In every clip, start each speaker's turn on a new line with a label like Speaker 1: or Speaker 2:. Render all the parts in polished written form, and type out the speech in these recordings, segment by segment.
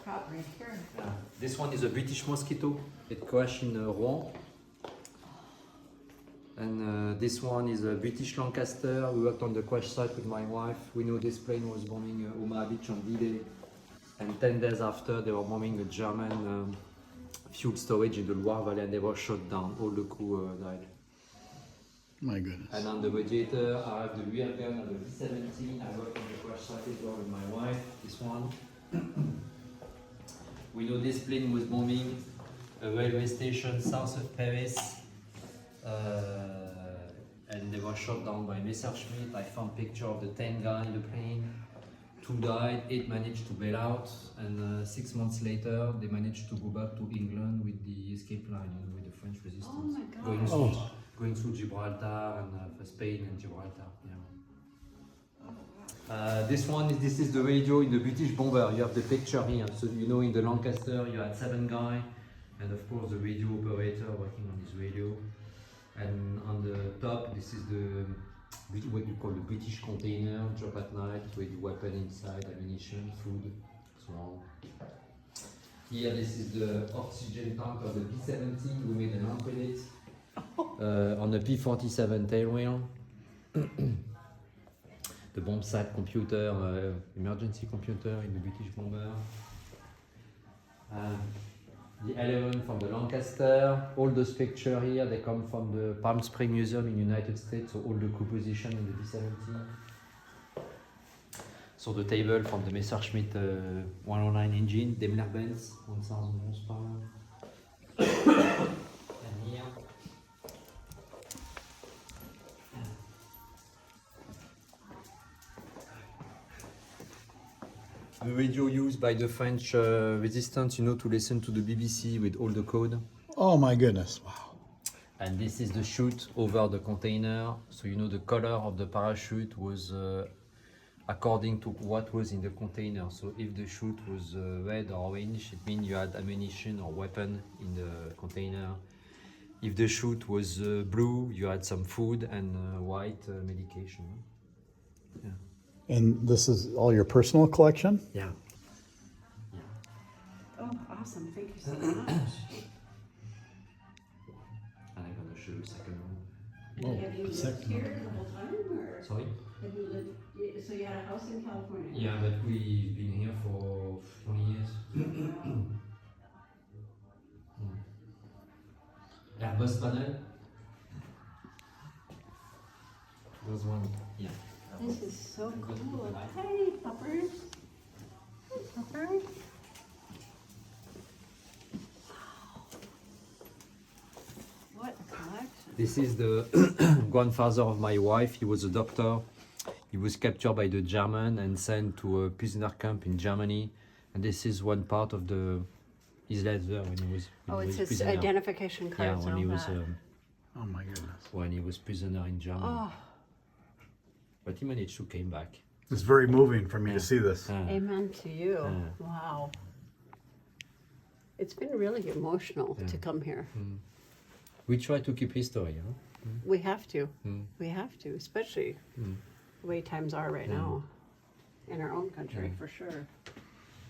Speaker 1: prop right here.
Speaker 2: This one is a British Mosquito. It crashed in Rouen. And this one is a British Lancaster. We worked on the crash site with my wife. We know this plane was bombing Omaha Beach on D-Day. And 10 days after, they were bombing a German fuel storage in the Loire Valley, and they were shot down. All the crew died.
Speaker 3: My goodness.
Speaker 2: And on the radiator, I have the rear gun of the B-17. I worked on the crash site as well with my wife. This one. We know this plane was bombing a railway station south of Paris. And they were shot down by Messerschmitt. I found picture of the 10 guys in the plane. 2 died, 8 managed to bail out, and 6 months later they managed to go back to England with the escape line, you know, with the French resistance.
Speaker 1: Oh my God.
Speaker 2: Going through Gibraltar and Spain and Gibraltar. Yeah. This is the radio in the British bomber. You have the picture here. So you know in the Lancaster you had 7 guys, and of course the radio operator working on his radio. And on the top, this is what you call the British container, job at night, with weapon inside, ammunition, food, so on. Here, this is the oxygen tank of the B-17. We made an amp with it on the P-47 tail wheel. The bomb site computer, emergency computer in the British bomber. The 11 from the Lancaster. All those pictures here, they come from the Palm Springs Museum in United States, so all the crew position in the B-17. So the table from the Messerschmitt 109 engine, Daimler-Benz, 1000 horsepower. And here. The radio used by the French resistance, you know, to listen to the BBC with all the code.
Speaker 3: Oh my goodness, wow.
Speaker 2: And this is the chute over the container. So you know the color of the parachute was according to what was in the container. So if the chute was red or orange, it means you had ammunition or weapon in the container. If the chute was blue, you had some food, and white medication. Yeah.
Speaker 3: And this is all your personal collection?
Speaker 2: Yeah.
Speaker 1: Oh, awesome. Thank you so much.
Speaker 2: I'm gonna show you a second one.
Speaker 3: Oh,
Speaker 1: Have you
Speaker 3: a
Speaker 1: lived
Speaker 3: second
Speaker 1: here
Speaker 3: one.
Speaker 1: the whole time, or
Speaker 2: Sorry?
Speaker 1: have you lived? So you had a house in California?
Speaker 2: Yeah, but we've been here for 20 years. Airbus panel. There's one. Yeah.
Speaker 1: This is so cool. Hey, puppers. Hey, puppers. What a collection.
Speaker 2: This is the grandfather of my wife. He was a doctor. He was captured by the German and sent to a prisoner camp in Germany. And this is one part of his letter when he was
Speaker 1: It's his
Speaker 2: prisoner.
Speaker 1: identification
Speaker 2: Yeah,
Speaker 1: cards
Speaker 2: when
Speaker 1: and
Speaker 2: he
Speaker 1: all
Speaker 2: was
Speaker 1: that.
Speaker 3: Oh my goodness.
Speaker 2: when he was prisoner in Germany.
Speaker 1: Oh,
Speaker 2: But he managed to came back.
Speaker 3: It's very moving for me to see this.
Speaker 1: amen to you. Wow. It's been really emotional to come here.
Speaker 2: We try to keep history, huh?
Speaker 1: We have to. We have to, especially the way times are right now in our own country, for sure.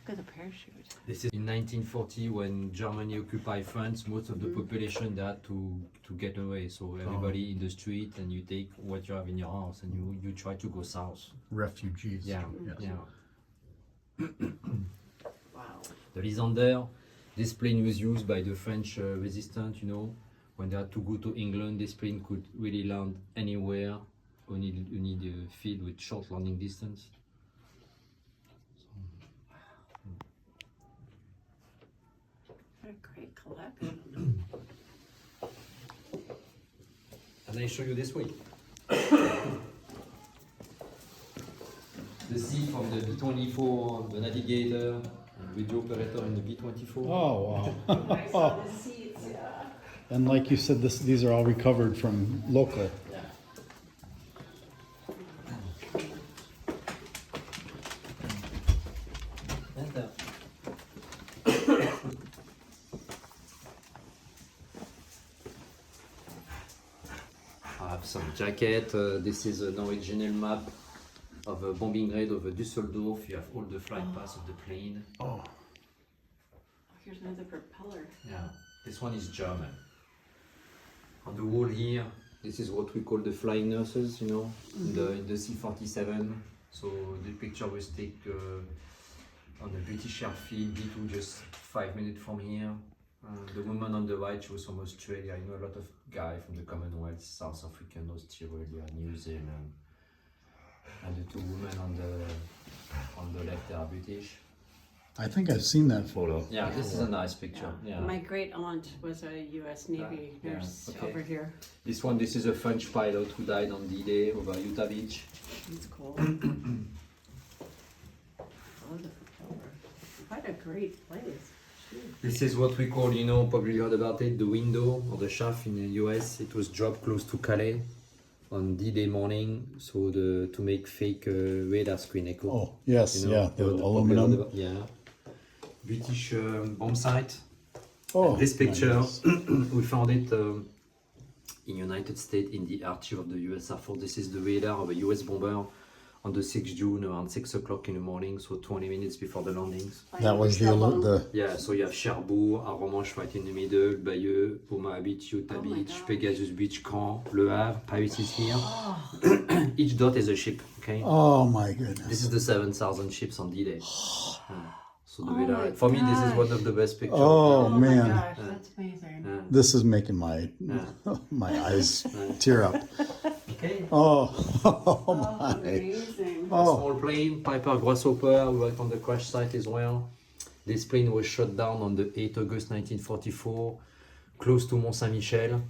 Speaker 1: Look at the parachute.
Speaker 2: This is in 1940 when Germany occupied France. Most of the population they had to get away. So everybody in the street, and you take what you have in your house, and you try to go south.
Speaker 3: Refugees.
Speaker 2: Yeah,
Speaker 3: Yes.
Speaker 2: yeah.
Speaker 1: Wow.
Speaker 2: The Lysander, this plane was used by the French resistance. You know, when they had to go to England, this plane could really land anywhere. You need a field with short landing distance.
Speaker 1: What a great collection.
Speaker 2: And I show you this way. The seat from the B-24, the navigator, and radio operator in the B-24.
Speaker 3: Oh, wow.
Speaker 1: I saw the seats, yeah.
Speaker 3: And like you said, these are all recovered from local.
Speaker 1: Yeah.
Speaker 2: I have some jacket. This is an original map of a bombing raid over Düsseldorf. You have all the flight paths of the plane.
Speaker 3: Oh.
Speaker 1: Here's another propeller.
Speaker 2: Yeah, this one is German. On the wall here, this is what we call the flying nurses, you know, in the C-47. So the picture was taken on the British airfield, B2, just 5 minutes from here. The woman on the right, she was from Australia. I know a lot of guys from the Commonwealth, South African, Australia, New Zealand. And the two women on the left, they are British.
Speaker 3: I think I've seen that photo.
Speaker 2: Yeah, this is a nice picture. Yeah.
Speaker 1: My great aunt was a U.S. Navy nurse
Speaker 2: okay.
Speaker 1: over here.
Speaker 2: This is a French pilot who died on D-Day over Utah Beach.
Speaker 1: That's cool. Oh, the propeller. What a great place. Jeez.
Speaker 2: This is what we call, you know, probably you heard about it, the window or the shaft in the US. It was dropped close to Calais on D-Day morning, so to make fake radar screen echo.
Speaker 3: Oh, yes,
Speaker 2: You know,
Speaker 3: yeah, the
Speaker 2: probably
Speaker 3: aluminum.
Speaker 2: heard about- yeah. British bomb site.
Speaker 3: Oh,
Speaker 2: This picture,
Speaker 3: nice.
Speaker 2: we found it in United States in the archive of the US Air Force. This is the radar of a US bomber on the 6th June around 6 o'clock in the morning, so 20 minutes before the landings.
Speaker 3: That was the
Speaker 2: Yeah, so you have Cherbourg, Arromanches right in the middle, Bayeux, Omaha Beach, Utah
Speaker 1: Oh my
Speaker 2: Beach,
Speaker 1: gosh.
Speaker 2: Pegasus Beach, Caen, Le Havre, Paris is here. Each dot is a ship, okay?
Speaker 3: Oh my goodness.
Speaker 2: This is the 7,000 ships on D-Day. So the
Speaker 1: Oh
Speaker 2: radar,
Speaker 1: my
Speaker 2: for me, this is
Speaker 1: gosh.
Speaker 2: one of the best pictures.
Speaker 3: Oh,
Speaker 1: my
Speaker 3: man.
Speaker 1: gosh, that's amazing.
Speaker 2: Yeah.
Speaker 3: This is making my my eyes tear up.
Speaker 2: Okay.
Speaker 3: Oh,
Speaker 1: Oh,
Speaker 3: my.
Speaker 1: amazing.
Speaker 3: Oh,
Speaker 2: Small plane, Piper Grasshopper, we worked on the crash site as well. This plane was shot down on the 8th August 1944, close to Mont Saint-Michel.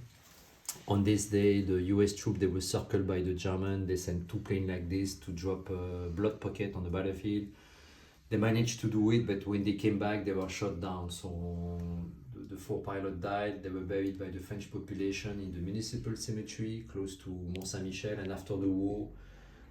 Speaker 2: On this day, the US troops, they were circled by the German. They sent two planes like this to drop a blood pocket on the battlefield. They managed to do it, but when they came back, they were shot down. So the four pilots died. They were buried by the French population in the municipal cemetery close to Mont Saint-Michel. And after the war,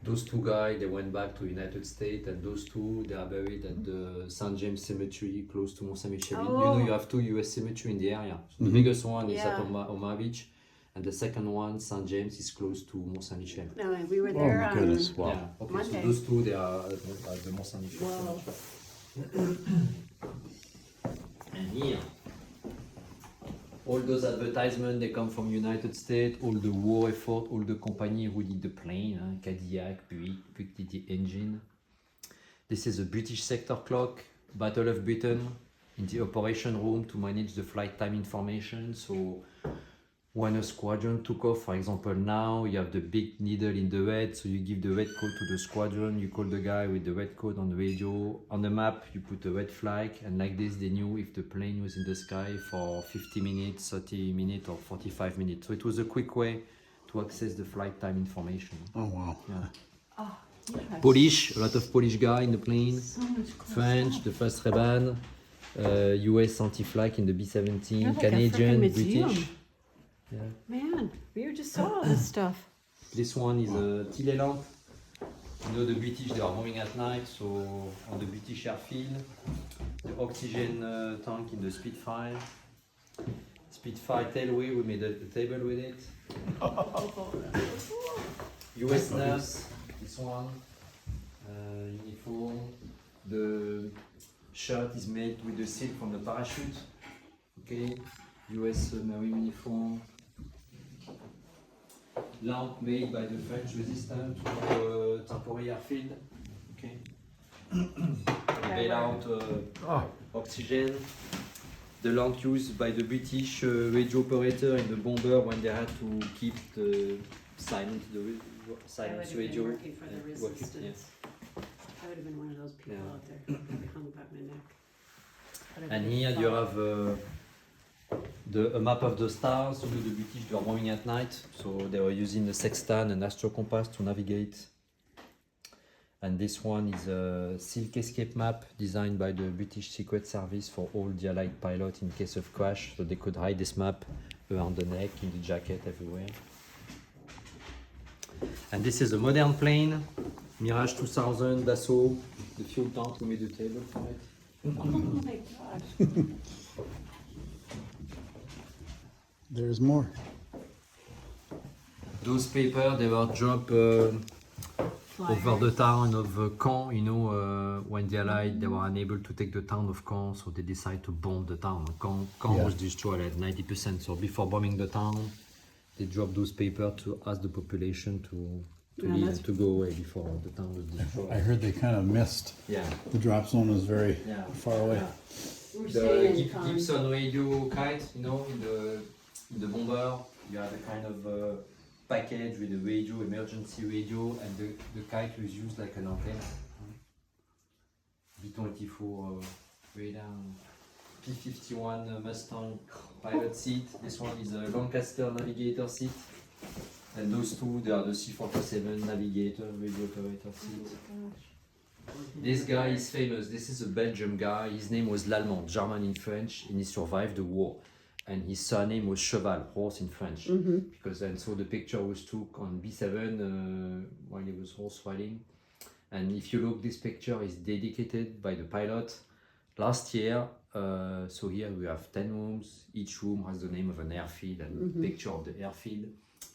Speaker 2: those two guys, they went back to the United States, and those two, they are buried at the St. James Cemetery close to Mont Saint-Michel. You know, you have two US cemeteries in the area. So the biggest one is at Omaha Beach, and the second one, St. James, is close to Mont Saint-Michel.
Speaker 1: No, we were
Speaker 3: oh
Speaker 1: there
Speaker 3: my
Speaker 1: on
Speaker 3: goodness. Wow.
Speaker 2: Yeah, okay,
Speaker 1: Monday.
Speaker 2: so those two, they are at the Mont Saint-Michel
Speaker 1: Wow.
Speaker 2: cemetery. And here, all those advertisements, they come from United States, all the war effort, all the company who did the plane, Cadillac, Buick did the engine. This is a British sector clock, Battle of Britain, in the operation room to manage the flight time information. So when a squadron took off, for example, now you have the big needle in the red, so you give the red code to the squadron, you call the guy with the red code on the radio. On the map, you put a red flag, and like this, they knew if the plane was in the sky for 50 minutes, 30 minutes, or 45 minutes. So it was a quick way to access the flight time information.
Speaker 3: Oh, wow.
Speaker 2: Yeah.
Speaker 1: Oh, yes.
Speaker 2: Polish, a lot of Polish guy in the plane.
Speaker 1: So much cool
Speaker 2: French,
Speaker 1: stuff.
Speaker 2: the first Ray-Ban, US anti-flak in the B-17,
Speaker 1: You're like a
Speaker 2: Canadian,
Speaker 1: frickin' museum.
Speaker 2: British. Yeah.
Speaker 1: Man, we just saw all this stuff.
Speaker 2: This one is a Tillet lamp. You know the British, they are moving at night, so on the British airfield, the oxygen tank in the Spitfire. Spitfire tailway, we made a table with it. US nurse, this one, uniform. The shirt is made with the silk from the parachute. Okay, US Marine uniform. Lamp made by the French resistance to temporary airfield. Okay. Bailout oxygen. The lamp used by the British radio operator in the bomber when they had to keep the silent silence radio.
Speaker 1: Working for the
Speaker 2: working,
Speaker 1: resistance. I would have been one of those people
Speaker 2: Yeah.
Speaker 1: out there. I'd have hung about my neck. Would have
Speaker 2: And
Speaker 1: been
Speaker 2: here you
Speaker 1: fun.
Speaker 2: have a map of the stars. So the British were moving at night, so they were using the sextant and astro compass to navigate. And this one is a silk escape map designed by the British Secret Service for all the Allied pilots in case of crash, so they could hide this map around the neck, in the jacket, everywhere. And this is a modern plane, Mirage 2000 Dassault. The fuel tank, we made a table for it.
Speaker 1: Oh my gosh.
Speaker 3: There's more.
Speaker 2: Those papers, they were dropped over the town of Caen, you know, when the Allies, they were unable to take the town of Caen, so they decided to bomb the town. Caen
Speaker 3: Yeah.
Speaker 2: was destroyed at 90%, so before bombing the town, they dropped those papers to ask the population to
Speaker 1: Yeah,
Speaker 2: leave
Speaker 1: that's-
Speaker 2: and to go away before the town was destroyed.
Speaker 3: I heard they kind of missed.
Speaker 2: Yeah.
Speaker 3: The drop zone was very
Speaker 2: Yeah.
Speaker 3: far away.
Speaker 2: Yeah.
Speaker 1: We're
Speaker 2: The
Speaker 1: staying in Caen.
Speaker 2: Gibson radio kite, you know, in the bomber, you have a kind of package with a radio, emergency radio, and the kite was used like an antenna. B-24 radar, P-51 Mustang pilot seat. This one is a Lancaster navigator seat. And those two, they are the C-47 navigator radio operator seat. This guy is famous. This is a Belgian guy. His name was L'Allemand, German in French, and he survived the war. And his surname was Cheval, horse in French. Because and so the picture was took on B7 while he was horse riding. And if you look, this picture is dedicated by the pilot last year. So here we have 10 rooms. Each room has the name of an airfield and picture of the airfield.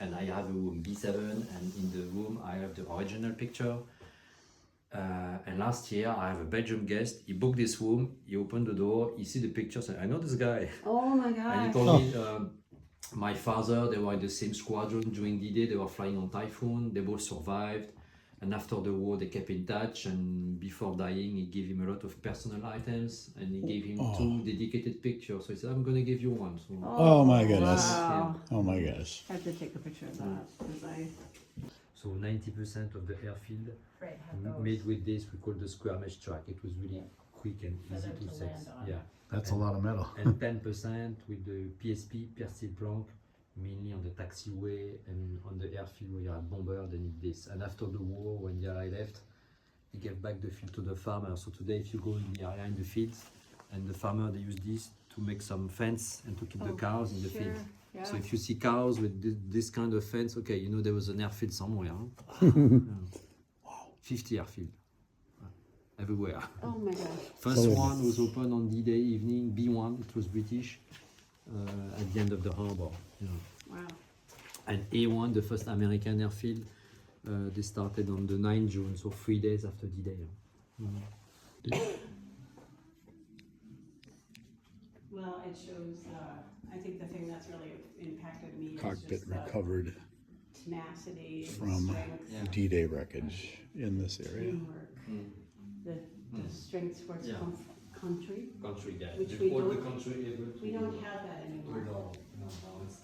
Speaker 2: And I have a room B7, and in the room I have the original picture. And last year I have a Belgian guest. He booked this room. He opened the door. He see the pictures. And I know this guy.
Speaker 1: Oh my
Speaker 2: And he
Speaker 1: gosh.
Speaker 2: told me my father. They were in the same squadron during D-Day. They were flying on Typhoon. They both survived. And after the war, they kept in touch. And before dying, he gave him a lot of personal items. And he gave him 2 dedicated pictures. So he said, "I'm gonna give you one." So
Speaker 3: Oh my goodness.
Speaker 1: Wow.
Speaker 3: Oh my gosh.
Speaker 1: I have to take a picture of that because I.
Speaker 2: So 90% of the airfield
Speaker 4: Right, have those.
Speaker 2: made with this, we call the square mesh track. It was really quick and
Speaker 4: For
Speaker 2: easy
Speaker 4: them
Speaker 2: to
Speaker 4: to
Speaker 2: set.
Speaker 4: land on.
Speaker 2: Yeah.
Speaker 3: That's a lot of metal.
Speaker 2: And 10% with the PSP, Persil Plank, mainly on the taxiway and on the airfield where you have bomber, they need this. And after the war, when the Allies left, he gave back the field to the farmer. So today, if you go in the area in the fields, and the farmer, they use this to make some fence and to keep the cows in the field.
Speaker 1: Yeah.
Speaker 2: So if you see cows with this kind of fence, okay, you know there was an airfield somewhere. Huh? Yeah. 50 airfield. Everywhere.
Speaker 1: Oh my gosh.
Speaker 2: First
Speaker 3: So-
Speaker 2: one was opened on D-Day evening, B1, it was British, at the end of the harbor. Yeah.
Speaker 1: Wow.
Speaker 2: And A1, the first American airfield, they started on the 9th June, so 3 days after D-Day.
Speaker 1: Well, it shows. I think the thing that's really impacted me
Speaker 3: Cockpit
Speaker 1: is just the
Speaker 3: recovered
Speaker 1: tenacity,
Speaker 3: from
Speaker 1: strength,
Speaker 2: Yeah.
Speaker 3: D-Day wreckage in this area.
Speaker 1: teamwork, the strength towards
Speaker 2: Yeah.
Speaker 1: country.
Speaker 2: Country guy.
Speaker 1: Which
Speaker 2: They
Speaker 1: we
Speaker 2: call the
Speaker 1: don't-
Speaker 2: country able to.
Speaker 1: We don't have that anymore.
Speaker 2: No, it's